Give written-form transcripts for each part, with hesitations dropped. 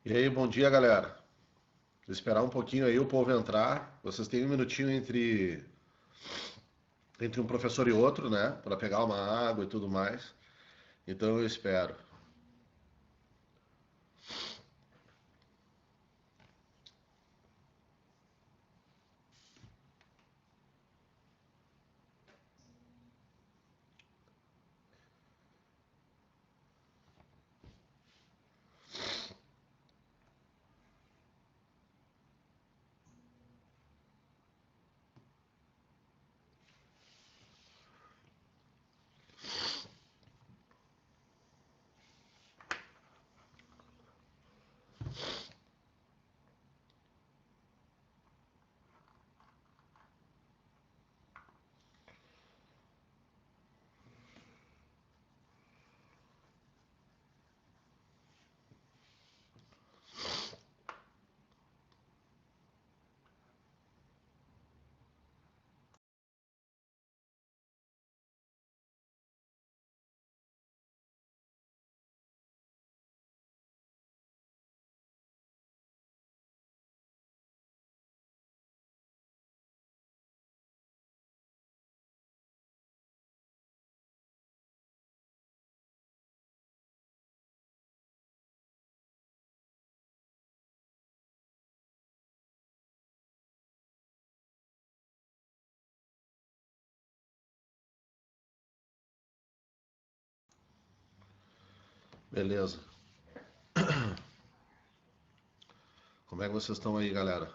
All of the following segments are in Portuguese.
E aí, bom dia, galera. Vou esperar um pouquinho aí o povo entrar. Vocês têm um minutinho entre um professor e outro, né? Para pegar uma água e tudo mais. Então eu espero. Beleza. Como é que vocês estão aí, galera?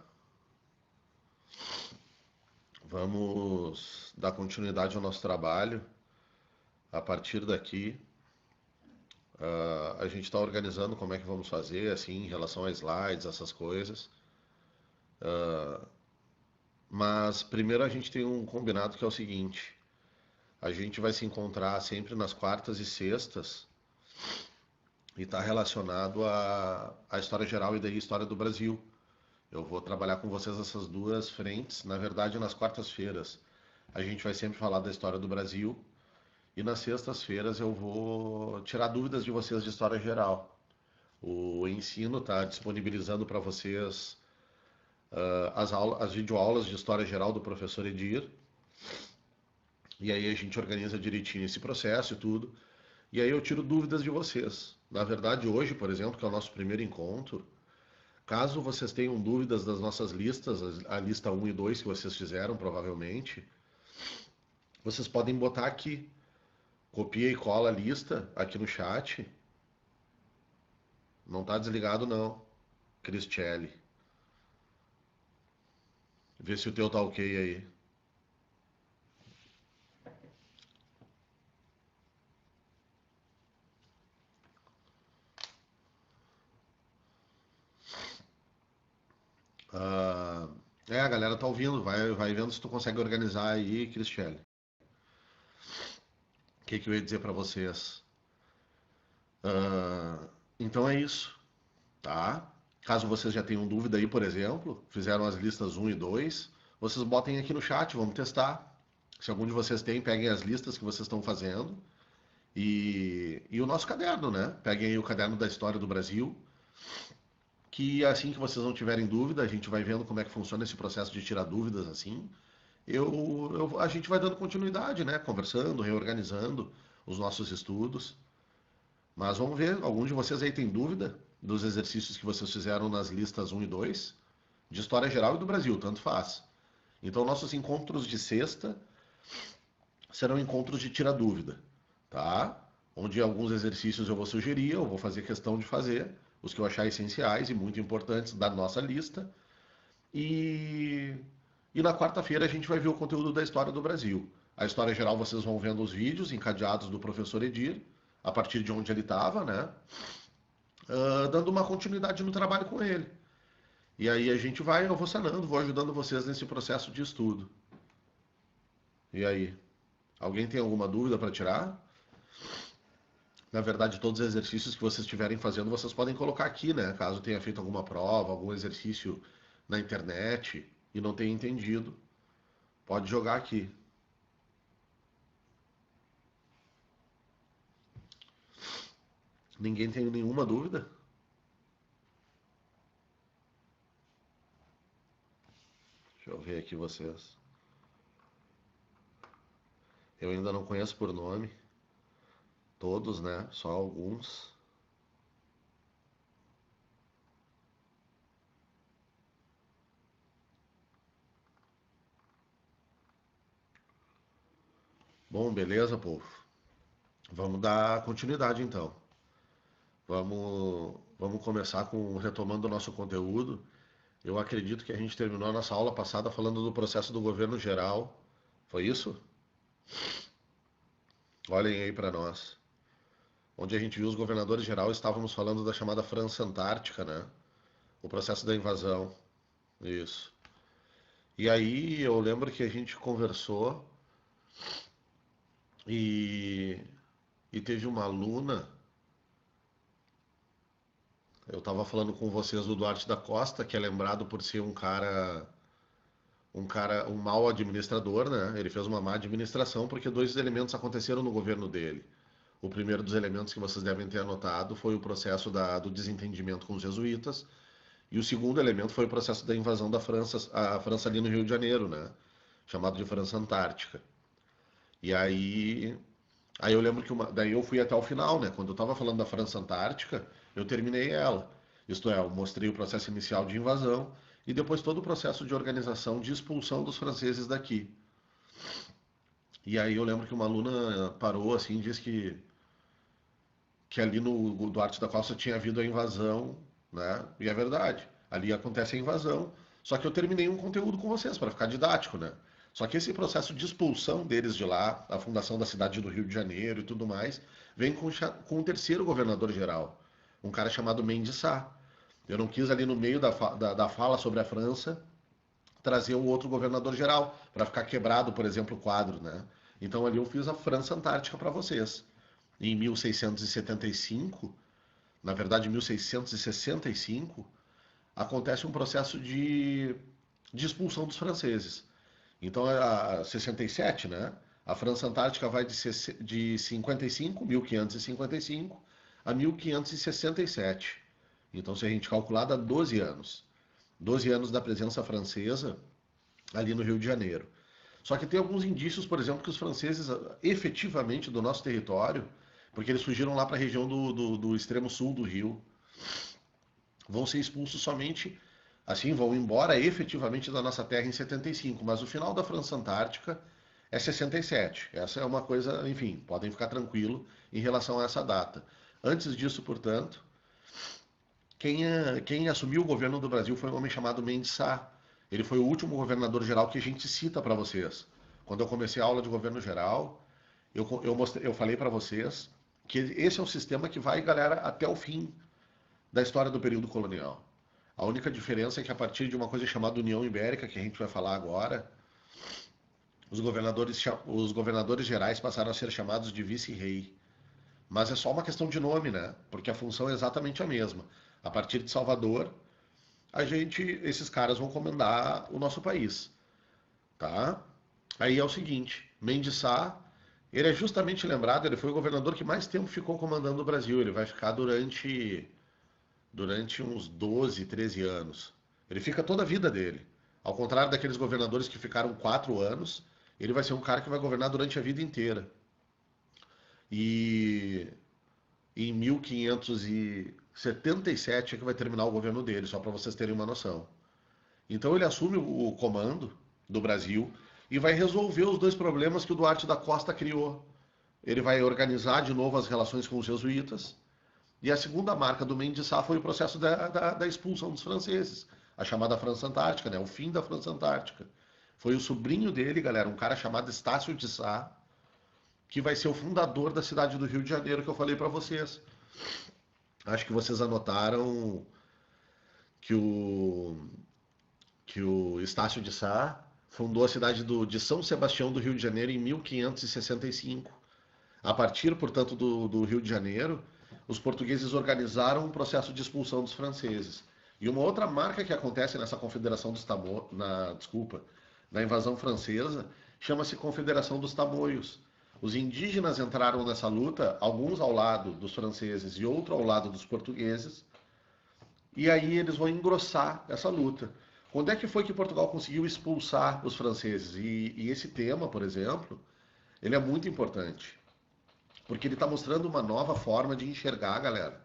Vamos dar continuidade ao nosso trabalho. A partir daqui, a gente está organizando como é que vamos fazer, assim, em relação a slides, essas coisas. Mas primeiro a gente tem um combinado que é o seguinte: a gente vai se encontrar sempre nas quartas e sextas e está relacionado à história geral e daí história do Brasil. Eu vou trabalhar com vocês essas duas frentes, na verdade nas quartas-feiras. A gente vai sempre falar da história do Brasil e nas sextas-feiras eu vou tirar dúvidas de vocês de história geral. O ensino está disponibilizando para vocês as videoaulas de história geral do professor Edir, e aí a gente organiza direitinho esse processo e tudo. E aí eu tiro dúvidas de vocês. Na verdade, hoje, por exemplo, que é o nosso primeiro encontro, caso vocês tenham dúvidas das nossas listas, a lista um e 2 que vocês fizeram, provavelmente, vocês podem botar aqui. Copia e cola a lista aqui no chat. Não tá desligado, não. Cristiele. Vê se o teu tá ok aí. Ah, a galera tá ouvindo. Vai vendo se tu consegue organizar aí, Cristiele. O que eu ia dizer pra vocês? Ah, então é isso, tá? Caso vocês já tenham dúvida aí, por exemplo, fizeram as listas um e 2, vocês botem aqui no chat, vamos testar. Se algum de vocês tem, peguem as listas que vocês estão fazendo e o nosso caderno, né? Peguem aí o caderno da história do Brasil, que assim que vocês não tiverem dúvida, a gente vai vendo como é que funciona esse processo de tirar dúvidas assim. A gente vai dando continuidade, né? Conversando, reorganizando os nossos estudos. Mas vamos ver, algum de vocês aí tem dúvida dos exercícios que vocês fizeram nas listas um e 2 de História Geral e do Brasil, tanto faz. Então, nossos encontros de sexta serão encontros de tira dúvida, tá? Onde alguns exercícios eu vou sugerir, eu vou fazer questão de fazer, os que eu achar essenciais e muito importantes da nossa lista. E, e na quarta-feira a gente vai ver o conteúdo da história do Brasil. A história geral vocês vão vendo os vídeos encadeados do professor Edir, a partir de onde ele estava, né? Dando uma continuidade no trabalho com ele. E aí a gente vai, eu vou sanando, vou ajudando vocês nesse processo de estudo. E aí? Alguém tem alguma dúvida para tirar? Na verdade, todos os exercícios que vocês estiverem fazendo, vocês podem colocar aqui, né? Caso tenha feito alguma prova, algum exercício na internet e não tenha entendido, pode jogar aqui. Ninguém tem nenhuma dúvida? eu ver aqui vocês. Eu ainda não conheço por nome. Todos, né? Só alguns. Bom, beleza, povo. Vamos dar continuidade então. Vamos começar com retomando o nosso conteúdo. Eu acredito que a gente terminou a nossa aula passada falando do processo do governo geral. Foi isso? Olhem aí para nós. Onde a gente viu os governadores geral, estávamos falando da chamada França Antártica, né? O processo da invasão. Isso. E aí eu lembro que a gente conversou e, e teve uma aluna. Eu estava falando com vocês do Duarte da Costa, que é lembrado por ser um mau administrador, né? Ele fez uma má administração porque dois elementos aconteceram no governo dele. O primeiro dos elementos que vocês devem ter anotado foi o processo do desentendimento com os jesuítas, e o segundo elemento foi o processo da invasão da França, a França ali no Rio de Janeiro, né? Chamado de França Antártica. E aí eu lembro que daí eu fui até o final, né? Quando eu estava falando da França Antártica, eu terminei ela. Isto é, eu mostrei o processo inicial de invasão e depois todo o processo de organização de expulsão dos franceses daqui. E aí eu lembro que uma aluna parou assim, e disse que ali no Duarte da Costa tinha havido a invasão, né? E é verdade, ali acontece a invasão. Só que eu terminei um conteúdo com vocês para ficar didático, né? Só que esse processo de expulsão deles de lá, a fundação da cidade do Rio de Janeiro e tudo mais, vem com um terceiro governador geral, um cara chamado Mendes Sá. Eu não quis ali no meio da fala sobre a França trazer um outro governador geral, para ficar quebrado, por exemplo, o quadro, né? Então ali eu fiz a França Antártica para vocês. Em 1675, na verdade 1665, acontece um processo de expulsão dos franceses. Então, a 67, né? A França Antártica vai de 55, 1555, a 1567. Então, se a gente calcular, dá 12 anos. 12 anos da presença francesa ali no Rio de Janeiro. Só que tem alguns indícios, por exemplo, que os franceses, efetivamente, do nosso território, porque eles fugiram lá para a região do extremo sul do Rio, vão ser expulsos somente, assim, vão embora efetivamente da nossa terra em 75, mas o final da França Antártica é 67. Essa é uma coisa, enfim, podem ficar tranquilo em relação a essa data. Antes disso, portanto, quem assumiu o governo do Brasil foi um homem chamado Mendes Sá. Ele foi o último governador geral que a gente cita para vocês. Quando eu comecei a aula de governo geral, eu falei para vocês que esse é o sistema que vai, galera, até o fim da história do período colonial. A única diferença é que a partir de uma coisa chamada União Ibérica, que a gente vai falar agora, os governadores gerais passaram a ser chamados de vice-rei. Mas é só uma questão de nome, né? Porque a função é exatamente a mesma. A partir de Salvador, esses caras vão comandar o nosso país, tá? Aí é o seguinte, Mendes Sá, ele é justamente lembrado, ele foi o governador que mais tempo ficou comandando o Brasil. Ele vai ficar durante uns 12, 13 anos. Ele fica toda a vida dele. Ao contrário daqueles governadores que ficaram 4 anos, ele vai ser um cara que vai governar durante a vida inteira. E em 1577 é que vai terminar o governo dele, só para vocês terem uma noção. Então ele assume o comando do Brasil e vai resolver os dois problemas que o Duarte da Costa criou. Ele vai organizar de novo as relações com os jesuítas. E a segunda marca do Mendes Sá foi o processo da expulsão dos franceses, a chamada França Antártica, né? O fim da França Antártica. Foi o sobrinho dele, galera, um cara chamado Estácio de Sá, que vai ser o fundador da cidade do Rio de Janeiro que eu falei para vocês. Acho que vocês anotaram que o Estácio de Sá fundou a cidade de São Sebastião do Rio de Janeiro em 1565. A partir, portanto, do Rio de Janeiro, os portugueses organizaram um processo de expulsão dos franceses. E uma outra marca que acontece nessa Confederação dos Tamoios, na invasão francesa, chama-se Confederação dos Tamoios. Os indígenas entraram nessa luta, alguns ao lado dos franceses e outro ao lado dos portugueses, e aí eles vão engrossar essa luta. Quando é que foi que Portugal conseguiu expulsar os franceses? E esse tema, por exemplo, ele é muito importante, porque ele está mostrando uma nova forma de enxergar, galera,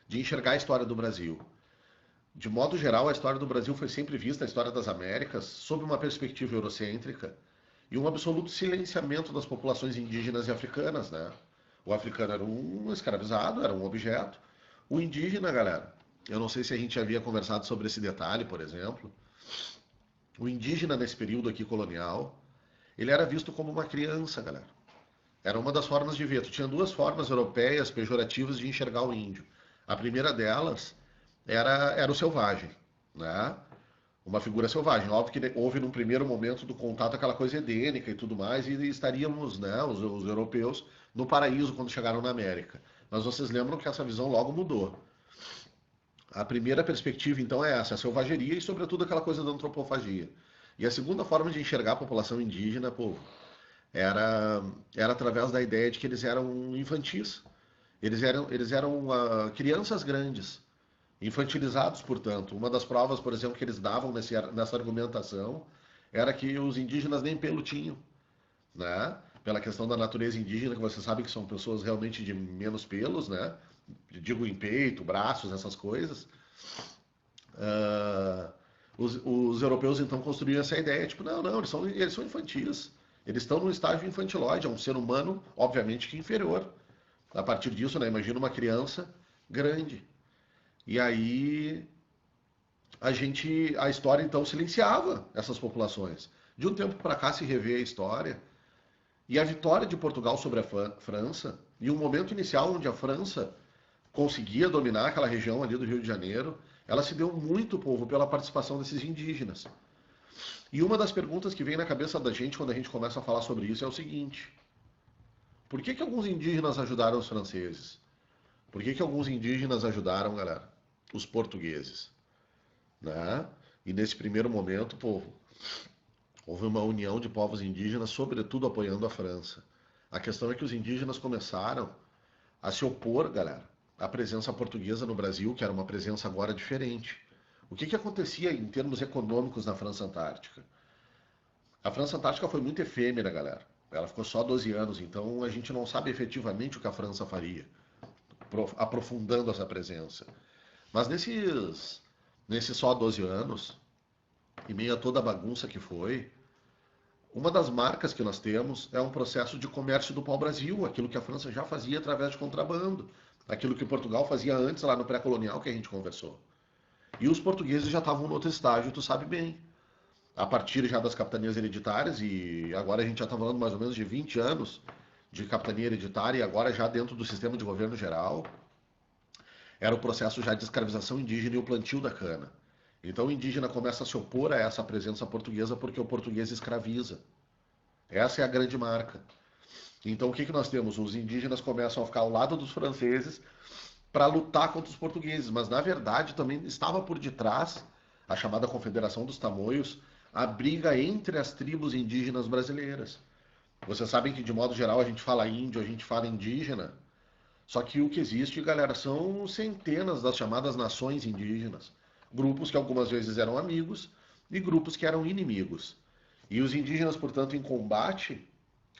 de enxergar a história do Brasil. De modo geral, a história do Brasil foi sempre vista, a história das Américas, sob uma perspectiva eurocêntrica e um absoluto silenciamento das populações indígenas e africanas, né? O africano era um escravizado, era um objeto. O indígena, galera, eu não sei se a gente havia conversado sobre esse detalhe, por exemplo. O indígena nesse período aqui colonial, ele era visto como uma criança, galera. Era uma das formas de ver. Tu tinha duas formas europeias pejorativas de enxergar o índio. A primeira delas era o selvagem, né? Uma figura selvagem. Óbvio que houve num primeiro momento do contato aquela coisa edênica e tudo mais, e estaríamos, né, os europeus, no paraíso quando chegaram na América. Mas vocês lembram que essa visão logo mudou. A primeira perspectiva, então, é essa, a selvageria e, sobretudo, aquela coisa da antropofagia. E a segunda forma de enxergar a população indígena, povo, era, era através da ideia de que eles eram infantis. Eles eram crianças grandes, infantilizados, portanto. Uma das provas, por exemplo, que eles davam nessa argumentação era que os indígenas nem pelo tinham, né? Pela questão da natureza indígena, que você sabe que são pessoas realmente de menos pelos, né? Digo em peito, braços, essas coisas. Ah, os europeus então construíram essa ideia, tipo, não, não, eles são infantis. Eles estão num estágio infantilóide, é um ser humano, obviamente, que inferior. A partir disso, né, imagina uma criança grande. E aí a história então silenciava essas populações. De um tempo para cá se revê a história e a vitória de Portugal sobre a França e um momento inicial onde a França conseguia dominar aquela região ali do Rio de Janeiro, ela se deu muito, povo, pela participação desses indígenas. E uma das perguntas que vem na cabeça da gente quando a gente começa a falar sobre isso é o seguinte: por que que alguns indígenas ajudaram os franceses? Por que que alguns indígenas ajudaram, galera, os portugueses, né? E nesse primeiro momento, povo, houve uma união de povos indígenas, sobretudo apoiando a França. A questão é que os indígenas começaram a se opor, galera, à presença portuguesa no Brasil, que era uma presença agora diferente. O que que acontecia em termos econômicos na França Antártica? A França Antártica foi muito efêmera, galera. Ela ficou só 12 anos, então a gente não sabe efetivamente o que a França faria, aprofundando essa presença. Mas nesses só 12 anos, em meio a toda a bagunça que foi, uma das marcas que nós temos é um processo de comércio do pau-brasil, aquilo que a França já fazia através de contrabando, aquilo que Portugal fazia antes lá no pré-colonial que a gente conversou. E os portugueses já estavam no outro estágio, tu sabe bem. A partir já das capitanias hereditárias, e agora a gente já está falando mais ou menos de 20 anos de capitania hereditária, e agora já dentro do sistema de governo geral, era o processo já de escravização indígena e o plantio da cana. Então o indígena começa a se opor a essa presença portuguesa porque o português escraviza. Essa é a grande marca. Então o que que nós temos? Os indígenas começam a ficar ao lado dos franceses para lutar contra os portugueses, mas na verdade também estava por detrás a chamada Confederação dos Tamoios, a briga entre as tribos indígenas brasileiras. Vocês sabem que de modo geral a gente fala índio, a gente fala indígena, só que o que existe, galera, são centenas das chamadas nações indígenas, grupos que algumas vezes eram amigos e grupos que eram inimigos. E os indígenas, portanto, em combate,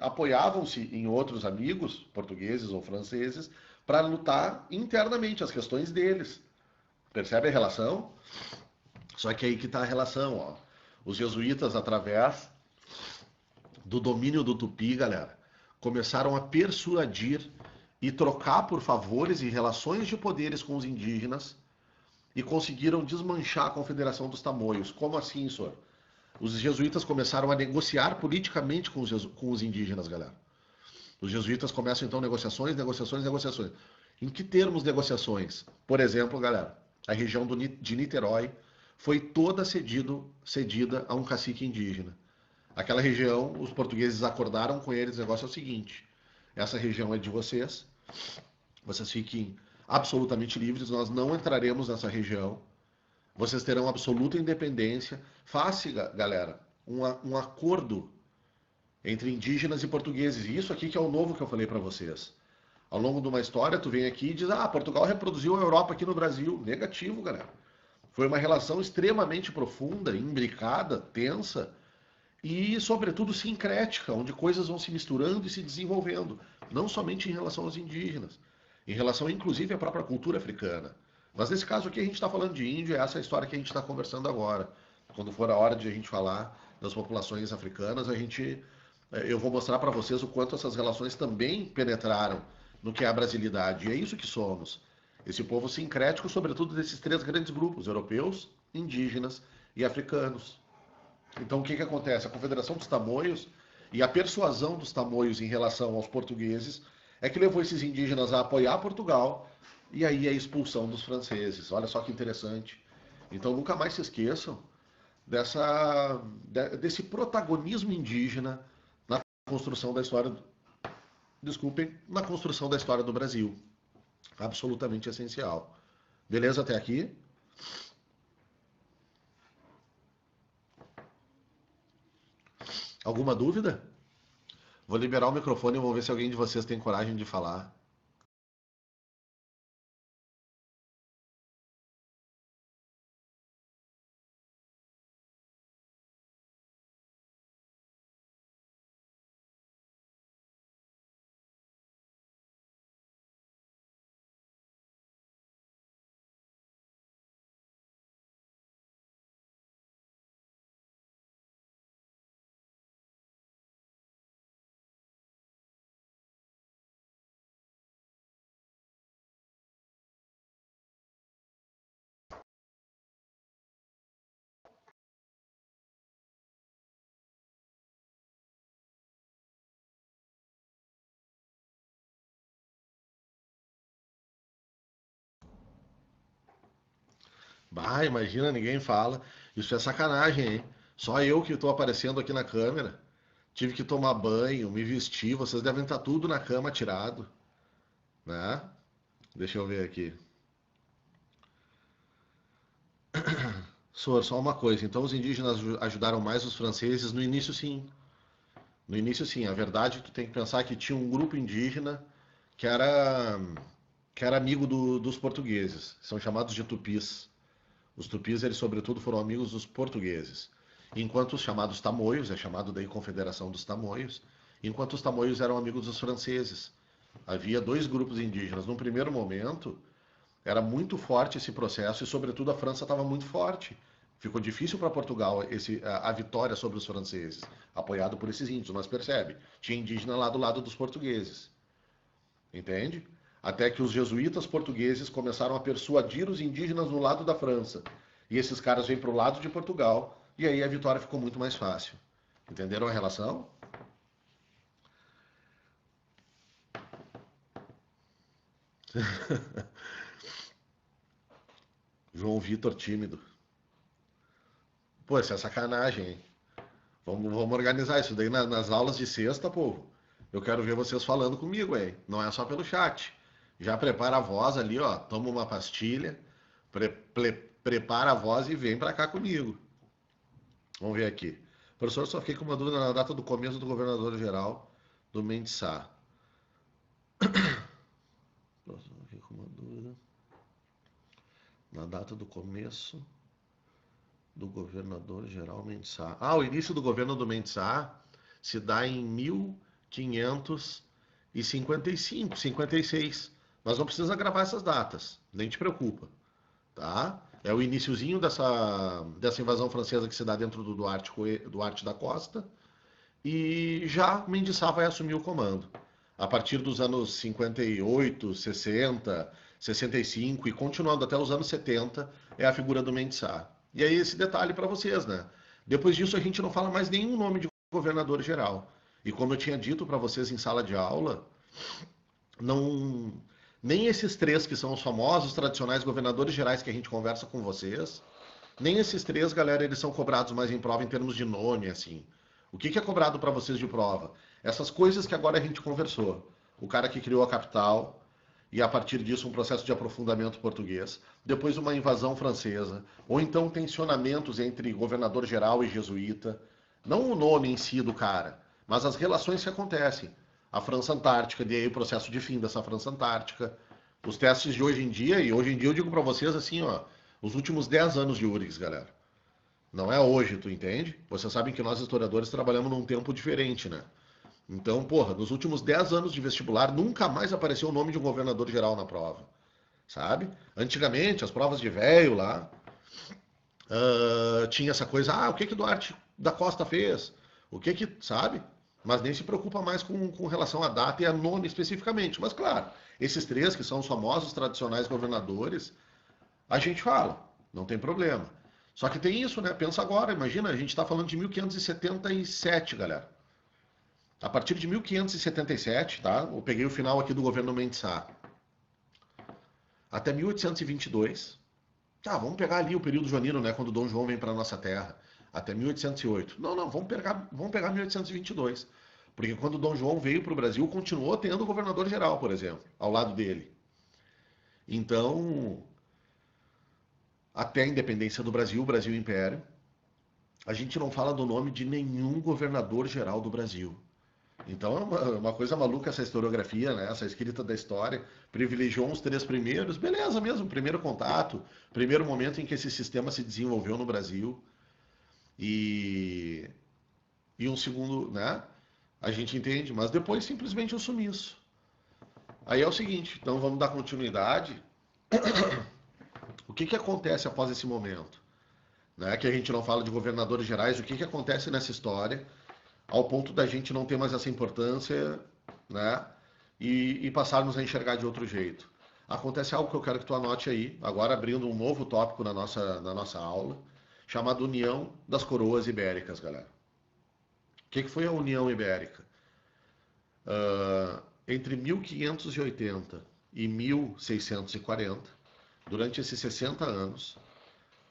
apoiavam-se em outros amigos, portugueses ou franceses, para lutar internamente as questões deles. Percebe a relação? Só que aí que está a relação, ó. Os jesuítas, através do domínio do Tupi, galera, começaram a persuadir e trocar por favores e relações de poderes com os indígenas e conseguiram desmanchar a Confederação dos Tamoios. Como assim, senhor? Os jesuítas começaram a negociar politicamente com os indígenas, galera. Os jesuítas começam então negociações, negociações, negociações. Em que termos negociações? Por exemplo, galera, a região de Niterói foi toda cedida a um cacique indígena. Aquela região, os portugueses acordaram com eles, o negócio é o seguinte: essa região é de vocês, vocês fiquem absolutamente livres, nós não entraremos nessa região, vocês terão absoluta independência. Faça, galera, um acordo entre indígenas e portugueses. E isso aqui que é o novo que eu falei para vocês. Ao longo de uma história, tu vem aqui e diz: ah, Portugal reproduziu a Europa aqui no Brasil. Negativo, galera. Foi uma relação extremamente profunda, imbricada, tensa e, sobretudo, sincrética, onde coisas vão se misturando e se desenvolvendo, não somente em relação aos indígenas, em relação, inclusive, à própria cultura africana. Mas nesse caso aqui a gente está falando de índio, e essa é a história que a gente está conversando agora. Quando for a hora de a gente falar das populações africanas, eu vou mostrar para vocês o quanto essas relações também penetraram no que é a brasilidade. E é isso que somos. Esse povo sincrético, sobretudo desses três grandes grupos, europeus, indígenas e africanos. Então o que acontece? A Confederação dos Tamoios e a persuasão dos tamoios em relação aos portugueses é que levou esses indígenas a apoiar Portugal e aí a expulsão dos franceses. Olha só que interessante. Então nunca mais se esqueçam desse protagonismo indígena na construção da história, desculpem, na construção da história do Brasil. Absolutamente essencial. Beleza até aqui? Alguma dúvida? Vou liberar o microfone e vou ver se alguém de vocês tem coragem de falar. Bah, imagina, ninguém fala. Isso é sacanagem, hein? Só eu que estou aparecendo aqui na câmera. Tive que tomar banho, me vestir. Vocês devem estar tudo na cama tirado, né? Deixa eu ver aqui. Sor, só uma coisa. Então os indígenas ajudaram mais os franceses? No início, sim. No início, sim. A verdade, tu tem que pensar que tinha um grupo indígena que era, que era amigo dos portugueses. São chamados de tupis. Os tupis, eles sobretudo foram amigos dos portugueses. Enquanto os chamados tamoios, é chamado daí Confederação dos Tamoios, enquanto os tamoios eram amigos dos franceses. Havia dois grupos indígenas. Num primeiro momento, era muito forte esse processo e, sobretudo, a França estava muito forte. Ficou difícil para Portugal a vitória sobre os franceses, apoiado por esses índios, mas percebe, tinha indígena lá do lado dos portugueses. Entende? Até que os jesuítas portugueses começaram a persuadir os indígenas no lado da França. E esses caras vêm para o lado de Portugal, e aí a vitória ficou muito mais fácil. Entenderam a relação? João Vitor tímido. Pô, isso é sacanagem, hein? Vamos organizar isso daí nas aulas de sexta, povo. Eu quero ver vocês falando comigo, hein? Não é só pelo chat. Já prepara a voz ali, ó. Toma uma pastilha, prepara a voz e vem pra cá comigo. Vamos ver aqui. Professor, só fiquei com uma dúvida na data do começo do governador geral do Mendes Sá. Professor, fiquei com uma dúvida na data do começo do governador geral Mendes Sá. Ah, o início do governo do Mendes Sá se dá em 1555, 56. Mas não precisa gravar essas datas, nem te preocupa, tá? É o iniciozinho dessa invasão francesa que se dá dentro do Duarte da Costa, e já Mendes Sá vai assumir o comando. A partir dos anos 58, 60, 65 e continuando até os anos 70 é a figura do Mendes Sá. E aí esse detalhe para vocês, né? Depois disso a gente não fala mais nenhum nome de governador geral. E como eu tinha dito para vocês em sala de aula, não nem esses três que são os famosos tradicionais governadores gerais que a gente conversa com vocês, nem esses três, galera, eles são cobrados mais em prova em termos de nome, assim. O que é cobrado para vocês de prova? Essas coisas que agora a gente conversou. O cara que criou a capital e a partir disso um processo de aprofundamento português, depois uma invasão francesa, ou então tensionamentos entre governador geral e jesuíta, não o nome em si do cara, mas as relações que acontecem. A França Antártica, e aí o processo de fim dessa França Antártica, os testes de hoje em dia, e hoje em dia eu digo para vocês assim, ó, Os últimos 10 anos de URGS, galera. Não é hoje, tu entende? Vocês sabem que nós historiadores trabalhamos num tempo diferente, né? Então, porra, nos últimos 10 anos de vestibular, nunca mais apareceu o nome de um governador geral na prova, sabe? Antigamente, as provas de véio lá, tinha essa coisa, o que que Duarte da Costa fez? O que que, sabe? Mas nem se preocupa mais com relação à data e a nome especificamente. Mas, claro, esses três que são os famosos tradicionais governadores, a gente fala, não tem problema. Só que tem isso, né? Pensa agora, imagina, a gente está falando de 1577, galera. A partir de 1577, tá? Eu peguei o final aqui do governo Mendes Sá. Até 1822. Tá, vamos pegar ali o período joanino, né? Quando Dom João vem para nossa terra. Até 1808. Não, vamos pegar 1822. Porque quando Dom João veio para o Brasil, continuou tendo o governador-geral, por exemplo, ao lado dele. Então, até a independência do Brasil, Brasil Império, a gente não fala do nome de nenhum governador-geral do Brasil. Então é uma coisa maluca essa historiografia, né? Essa escrita da história. Privilegiou os três primeiros, beleza mesmo, primeiro contato, primeiro momento em que esse sistema se desenvolveu no Brasil. E, e um segundo, né? A gente entende, mas depois simplesmente o sumiço. Aí é o seguinte, então vamos dar continuidade. O que que acontece após esse momento? Né? Que a gente não fala de governadores gerais, o que que acontece nessa história? Ao ponto da gente não ter mais essa importância, né? E passarmos a enxergar de outro jeito. Acontece algo que eu quero que tu anote aí, agora abrindo um novo tópico na nossa aula, chamado União das Coroas Ibéricas, galera. O que foi a União Ibérica? Entre 1580 e 1640, durante esses 60 anos,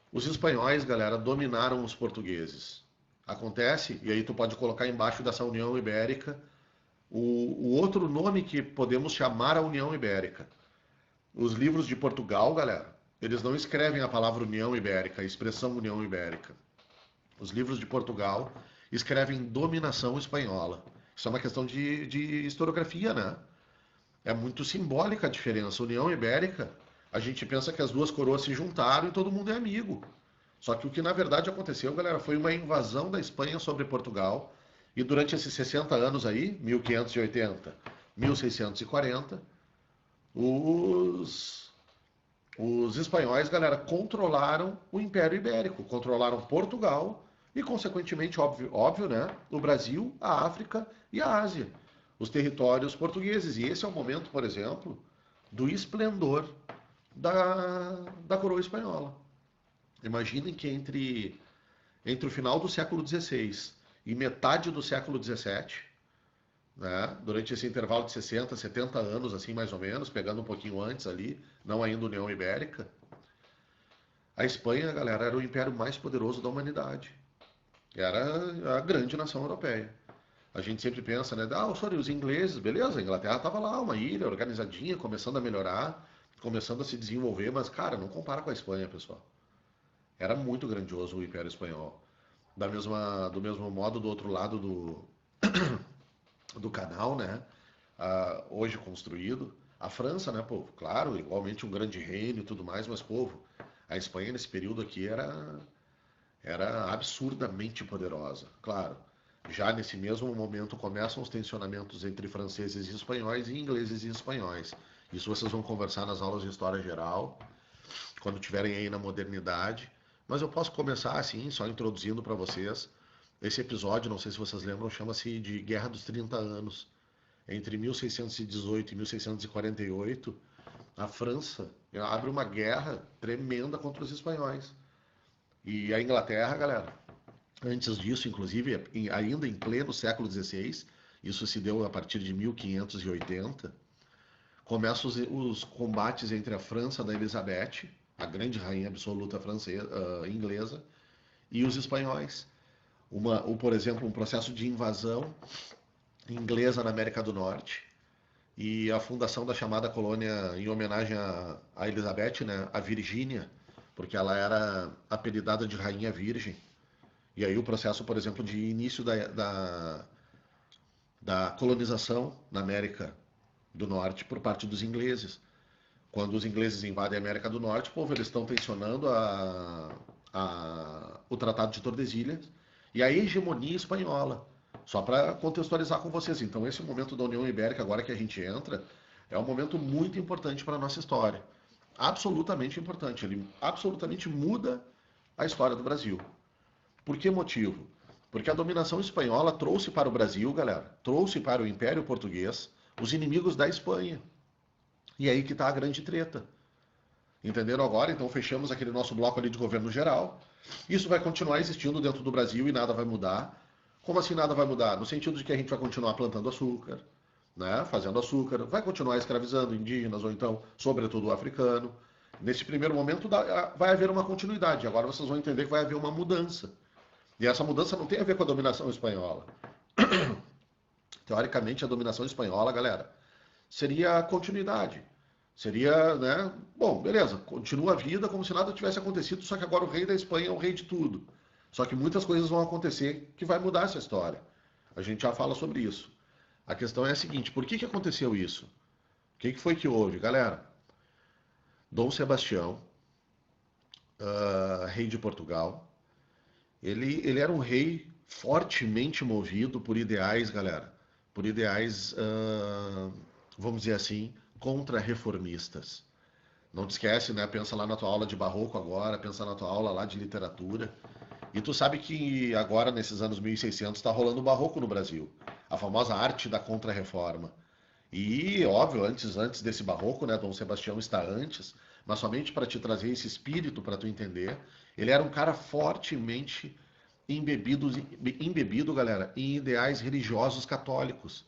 os espanhóis, galera, dominaram os portugueses. Acontece, e aí tu pode colocar embaixo dessa União Ibérica o outro nome que podemos chamar a União Ibérica. Os livros de Portugal, galera, eles não escrevem a palavra União Ibérica, a expressão União Ibérica. Os livros de Portugal escrevem dominação espanhola. Isso é uma questão de historiografia, né? É muito simbólica a diferença. União Ibérica, a gente pensa que as duas coroas se juntaram e todo mundo é amigo. Só que o que na verdade aconteceu, galera, foi uma invasão da Espanha sobre Portugal. E durante esses 60 anos aí, 1580, 1640, os espanhóis, galera, controlaram o Império Ibérico, controlaram Portugal e, consequentemente, óbvio, né, o Brasil, a África e a Ásia, os territórios portugueses. E esse é o momento, por exemplo, do esplendor da coroa espanhola. Imaginem que entre o final do século XVI e metade do século XVII, né, durante esse intervalo de 60, 70 anos, assim mais ou menos, pegando um pouquinho antes ali, não ainda União Ibérica, a Espanha, galera, era o império mais poderoso da humanidade. Era a grande nação europeia. A gente sempre pensa, né? Os ingleses, beleza, a Inglaterra estava lá, uma ilha organizadinha, começando a melhorar, começando a se desenvolver, mas, cara, não compara com a Espanha, pessoal. Era muito grandioso o Império Espanhol. Do mesmo modo, do outro lado do canal, né? Hoje construído. A França, né, povo? Claro, igualmente um grande reino e tudo mais, mas, povo, a Espanha nesse período aqui era absurdamente poderosa. Claro, já nesse mesmo momento começam os tensionamentos entre franceses e espanhóis e ingleses e espanhóis. Isso vocês vão conversar nas aulas de História Geral, quando tiverem aí na modernidade. Mas eu posso começar assim, só introduzindo para vocês. Esse episódio, não sei se vocês lembram, chama-se de Guerra dos 30 Anos. Entre 1618 e 1648, a França abre uma guerra tremenda contra os espanhóis. E a Inglaterra, galera, antes disso, inclusive, ainda em pleno século XVI, isso se deu a partir de 1580, começam os combates entre a França da Elizabeth, a grande rainha absoluta francesa, inglesa, e os espanhóis. Por exemplo, um processo de invasão inglesa na América do Norte e a fundação da chamada colônia em homenagem a Elizabeth, né, a Virgínia, porque ela era apelidada de Rainha Virgem. E aí o processo, por exemplo, de início da colonização na América do Norte por parte dos ingleses. Quando os ingleses invadem a América do Norte, povo, eles estão tensionando o Tratado de Tordesilhas e a hegemonia espanhola. Só para contextualizar com vocês, então esse momento da União Ibérica, agora que a gente entra, é um momento muito importante para a nossa história. Absolutamente importante. Ele absolutamente muda a história do Brasil. Por que motivo? Porque a dominação espanhola trouxe para o Brasil, galera, trouxe para o Império Português os inimigos da Espanha. E aí que está a grande treta. Entenderam agora? Então fechamos aquele nosso bloco ali de governo geral. Isso vai continuar existindo dentro do Brasil e nada vai mudar. Como assim nada vai mudar? No sentido de que a gente vai continuar plantando açúcar, né? Fazendo açúcar, vai continuar escravizando indígenas ou então, sobretudo, o africano. Nesse primeiro momento vai haver uma continuidade. Agora vocês vão entender que vai haver uma mudança. E essa mudança não tem a ver com a dominação espanhola. Teoricamente, a dominação espanhola, galera, seria a continuidade. Seria, né? Bom, beleza, continua a vida como se nada tivesse acontecido, só que agora o rei da Espanha é o rei de tudo. Só que muitas coisas vão acontecer que vai mudar essa história. A gente já fala sobre isso. A questão é a seguinte: por que aconteceu isso? O que foi que houve, galera? Dom Sebastião, rei de Portugal, ele era um rei fortemente movido por ideais, galera, por ideais, vamos dizer assim, contra-reformistas. Não te esquece, né? Pensa lá na tua aula de barroco agora, pensa na tua aula lá de literatura. E tu sabe que agora, nesses anos 1600, está rolando o barroco no Brasil. A famosa arte da contra-reforma. E, óbvio, antes desse barroco, né? Dom Sebastião está antes, mas somente para te trazer esse espírito, para tu entender, ele era um cara fortemente embebido, galera, em ideais religiosos católicos.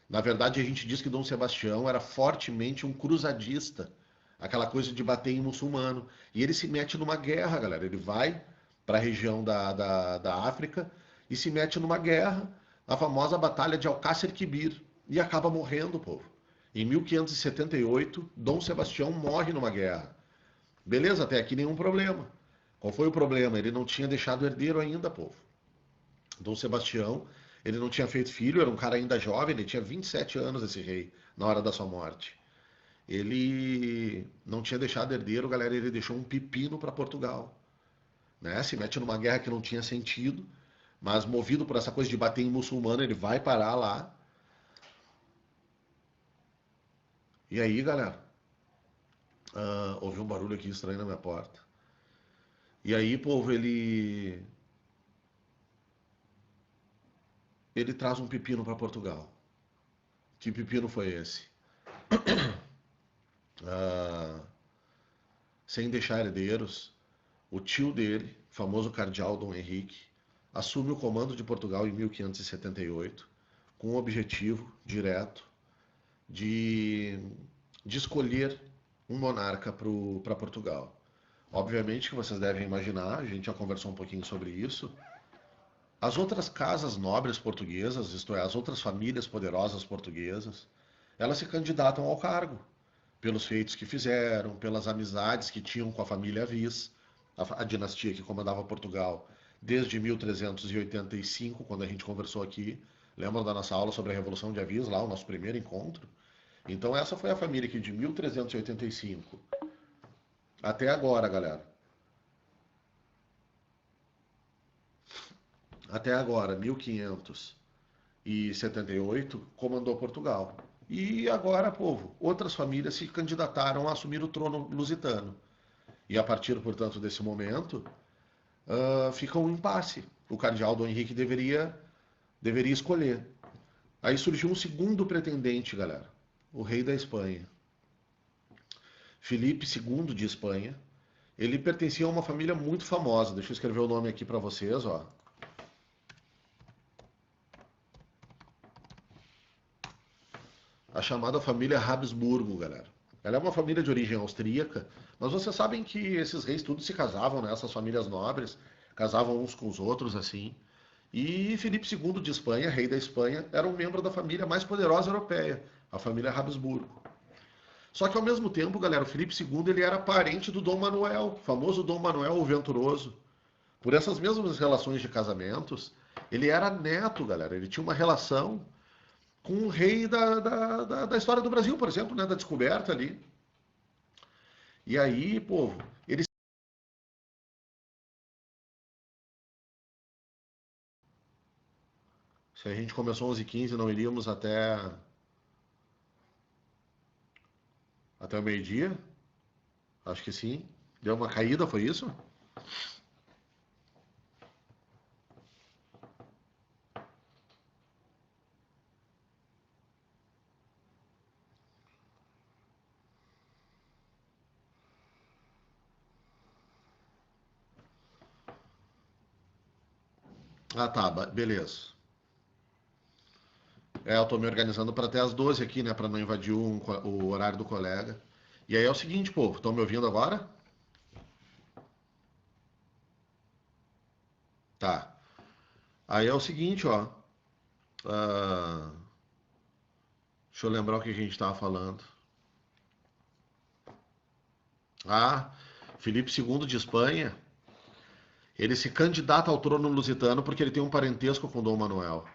Na verdade, a gente diz que Dom Sebastião era fortemente um cruzadista, aquela coisa de bater em muçulmano. E ele se mete numa guerra, galera. Ele vai para a região da África e se mete numa guerra, a famosa Batalha de Alcácer Quibir, e acaba morrendo, povo. Em 1578, Dom Sebastião morre numa guerra. Beleza, até aqui nenhum problema. Qual foi o problema? Ele não tinha deixado herdeiro ainda, povo. Dom Sebastião, ele não tinha feito filho, era um cara ainda jovem, ele tinha 27 anos, esse rei, na hora da sua morte. Ele não tinha deixado herdeiro, galera, ele deixou um pepino para Portugal. Né? Se mete numa guerra que não tinha sentido, mas movido por essa coisa de bater em muçulmano, ele vai parar lá. E aí, galera, houve um barulho aqui estranho na minha porta. E aí, povo, ele traz um pepino para Portugal. Que pepino foi esse? Sem deixar herdeiros, o tio dele, famoso cardeal Dom Henrique, assume o comando de Portugal em 1578, com o objetivo direto de escolher um monarca para Portugal. Obviamente que vocês devem imaginar, a gente já conversou um pouquinho sobre isso, as outras casas nobres portuguesas, isto é, as outras famílias poderosas portuguesas, elas se candidatam ao cargo, pelos feitos que fizeram, pelas amizades que tinham com a família Avis, a dinastia que comandava Portugal desde 1385, quando a gente conversou aqui. Lembram da nossa aula sobre a Revolução de Avis, lá, o nosso primeiro encontro? Então essa foi a família que de 1385 até agora, galera. Até agora, 1578, comandou Portugal. E agora, povo, outras famílias se candidataram a assumir o trono lusitano. E a partir, portanto, desse momento, fica um impasse. O cardeal Dom Henrique deveria escolher. Aí surgiu um segundo pretendente, galera. O rei da Espanha. Filipe II de Espanha. Ele pertencia a uma família muito famosa. Deixa eu escrever o nome aqui para vocês, ó. A chamada família Habsburgo, galera. Ela é uma família de origem austríaca, mas vocês sabem que esses reis todos se casavam, né? Essas famílias nobres, casavam uns com os outros, assim. E Filipe II de Espanha, rei da Espanha, era um membro da família mais poderosa europeia, a família Habsburgo. Só que ao mesmo tempo, galera, o Filipe II ele era parente do Dom Manuel, famoso Dom Manuel o Venturoso. Por essas mesmas relações de casamentos, ele era neto, galera. Ele tinha uma relação com o rei da história do Brasil, por exemplo, né, da descoberta ali. E aí, povo, eles... Se a gente começou 11h15, não iríamos até o meio-dia? Acho que sim. Deu uma caída, foi isso? Ah, tá, beleza. Eu tô me organizando para até as 12 aqui, né, para não invadir o horário do colega. E aí é o seguinte, povo, estão me ouvindo agora? Tá. Aí é o seguinte, ó. ah, Deixa eu lembrar o que a gente estava falando. Ah, Felipe II de Espanha, ele se candidata ao trono lusitano porque ele tem um parentesco com Dom Manuel.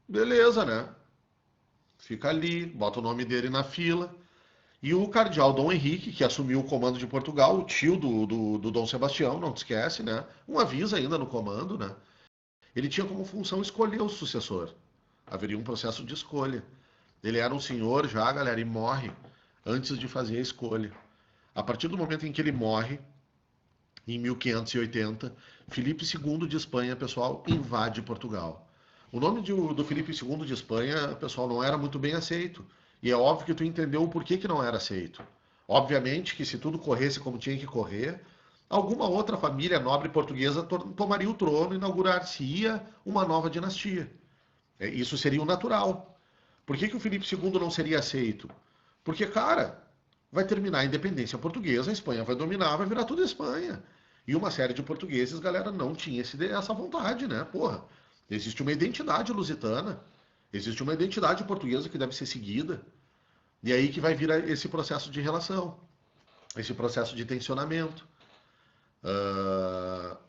Beleza, né? Fica ali, bota o nome dele na fila. E o cardeal Dom Henrique, que assumiu o comando de Portugal, o tio do Dom Sebastião, não te esquece, né? Um aviso ainda no comando, né? Ele tinha como função escolher o sucessor. Haveria um processo de escolha. Ele era um senhor já, galera, e morre antes de fazer a escolha. A partir do momento em que ele morre, em 1580, Filipe II de Espanha, pessoal, invade Portugal. O nome do Filipe II de Espanha, pessoal, não era muito bem aceito. E é óbvio que tu entendeu o porquê que não era aceito. Obviamente que se tudo corresse como tinha que correr, alguma outra família nobre portuguesa tomaria o trono e inaugurar-se-ia uma nova dinastia. Isso seria o natural. Por que o Filipe II não seria aceito? Porque, cara, vai terminar a independência portuguesa, a Espanha vai dominar, vai virar tudo Espanha. E uma série de portugueses, galera, não tinha essa vontade, né? Porra, existe uma identidade lusitana, existe uma identidade portuguesa que deve ser seguida. E aí que vai vir esse processo de relação, esse processo de tensionamento.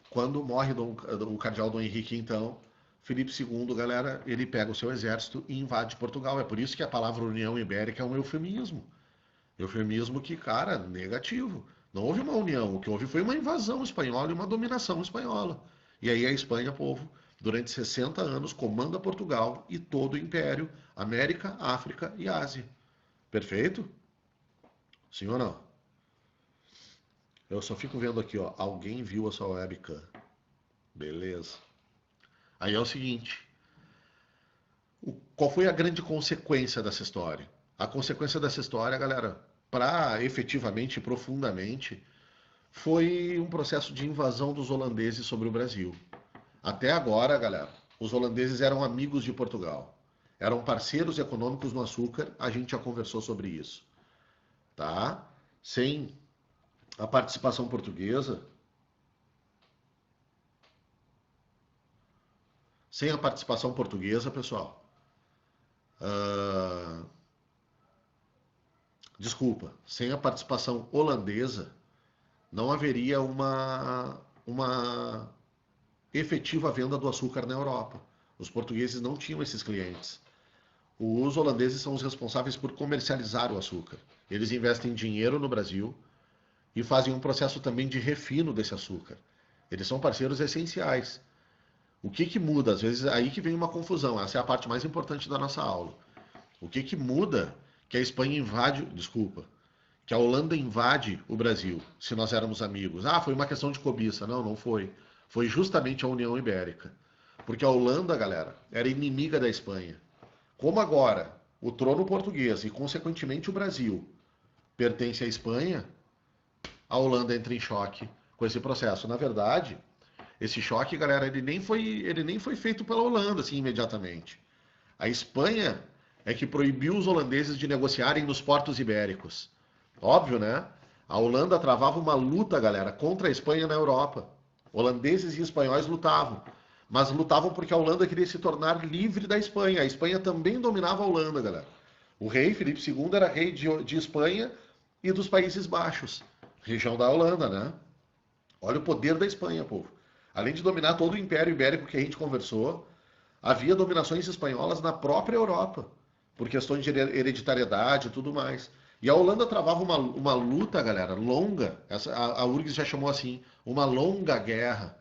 Quando morre o cardeal Dom Henrique, então, Filipe II, galera, ele pega o seu exército e invade Portugal. É por isso que a palavra União Ibérica é um eufemismo. Eufemismo que, cara, negativo. Não houve uma união, o que houve foi uma invasão espanhola e uma dominação espanhola. E aí a Espanha, povo, durante 60 anos, comanda Portugal e todo o império, América, África e Ásia. Perfeito? Sim ou não? Eu só fico vendo aqui, ó, alguém viu a sua webcam. Beleza. Aí é o seguinte, qual foi a grande consequência dessa história? A consequência dessa história, galera, para efetivamente e profundamente, foi um processo de invasão dos holandeses sobre o Brasil. Até agora, galera, os holandeses eram amigos de Portugal. Eram parceiros econômicos no açúcar, a gente já conversou sobre isso, tá? Sem a participação portuguesa, sem a participação portuguesa, pessoal, ah, desculpa, sem a participação holandesa, não haveria uma efetiva venda do açúcar na Europa. Os portugueses não tinham esses clientes. Os holandeses são os responsáveis por comercializar o açúcar. Eles investem dinheiro no Brasil e fazem um processo também de refino desse açúcar. Eles são parceiros essenciais. O que muda? Às vezes aí que vem uma confusão. Essa é a parte mais importante da nossa aula. O que muda que a Espanha invade, desculpa, que a Holanda invade o Brasil, se nós éramos amigos. Ah, foi uma questão de cobiça. Não, não foi. Foi justamente a União Ibérica. Porque a Holanda, galera, era inimiga da Espanha. Como agora o trono português e, consequentemente, o Brasil pertence à Espanha, a Holanda entra em choque com esse processo. Na verdade, esse choque, galera, ele nem foi feito pela Holanda, assim, imediatamente. A Espanha é que proibiu os holandeses de negociarem nos portos ibéricos. Óbvio, né? A Holanda travava uma luta, galera, contra a Espanha na Europa. Holandeses e espanhóis lutavam. Mas lutavam porque a Holanda queria se tornar livre da Espanha. A Espanha também dominava a Holanda, galera. O rei Filipe II era rei de Espanha e dos Países Baixos, região da Holanda, né? Olha o poder da Espanha, povo. Além de dominar todo o Império Ibérico que a gente conversou, havia dominações espanholas na própria Europa, por questões de hereditariedade e tudo mais. E a Holanda travava uma luta, galera, longa. A URGS já chamou assim, uma longa guerra,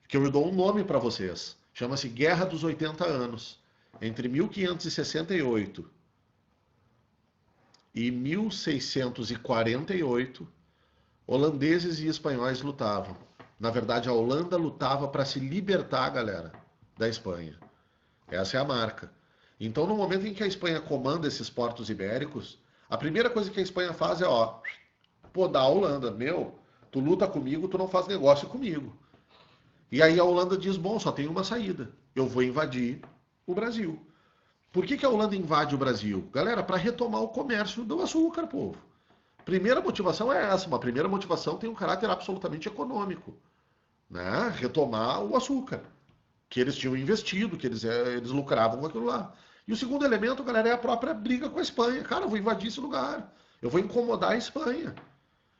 que eu dou um nome para vocês. Chama-se Guerra dos 80 Anos. Entre 1568 e 1648, holandeses e espanhóis lutavam. Na verdade, a Holanda lutava para se libertar, galera, da Espanha. Essa é a marca. Então, no momento em que a Espanha comanda esses portos ibéricos, a primeira coisa que a Espanha faz é, ó, podar a Holanda. Meu, tu luta comigo, tu não faz negócio comigo. E aí a Holanda diz, bom, só tem uma saída. Eu vou invadir o Brasil. Por que a Holanda invade o Brasil? Galera, para retomar o comércio do açúcar, povo. Primeira motivação é essa. Uma primeira motivação tem um caráter absolutamente econômico, né? Retomar o açúcar, que eles tinham investido, que eles lucravam com aquilo lá. E o segundo elemento, galera, é a própria briga com a Espanha. Cara, eu vou invadir esse lugar. Eu vou incomodar a Espanha.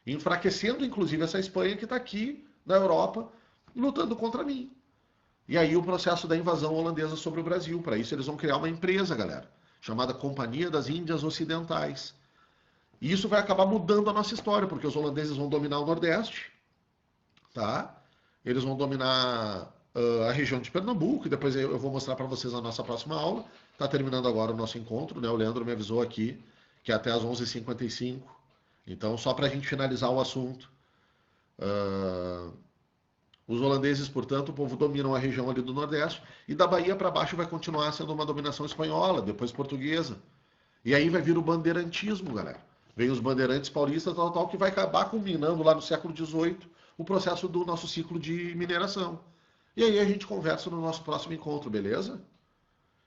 Enfraquecendo, inclusive, essa Espanha que está aqui na Europa lutando contra mim. E aí o processo da invasão holandesa sobre o Brasil. Para isso eles vão criar uma empresa, galera, chamada Companhia das Índias Ocidentais. E isso vai acabar mudando a nossa história, porque os holandeses vão dominar o Nordeste, tá? Eles vão dominar a região de Pernambuco, e depois eu vou mostrar para vocês na nossa próxima aula. Está terminando agora o nosso encontro, né? O Leandro me avisou aqui que é até às 11h55. Então, só para a gente finalizar o assunto. Os holandeses, portanto, o povo dominam a região ali do Nordeste, e da Bahia para baixo vai continuar sendo uma dominação espanhola, depois portuguesa. E aí vai vir o bandeirantismo, galera. Vem os bandeirantes paulistas, tal, que vai acabar culminando lá no século XVIII o processo do nosso ciclo de mineração. E aí a gente conversa no nosso próximo encontro, beleza?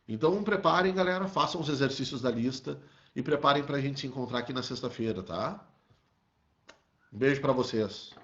Então preparem, galera, façam os exercícios da lista e preparem para a gente se encontrar aqui na sexta-feira, tá? Um beijo para vocês.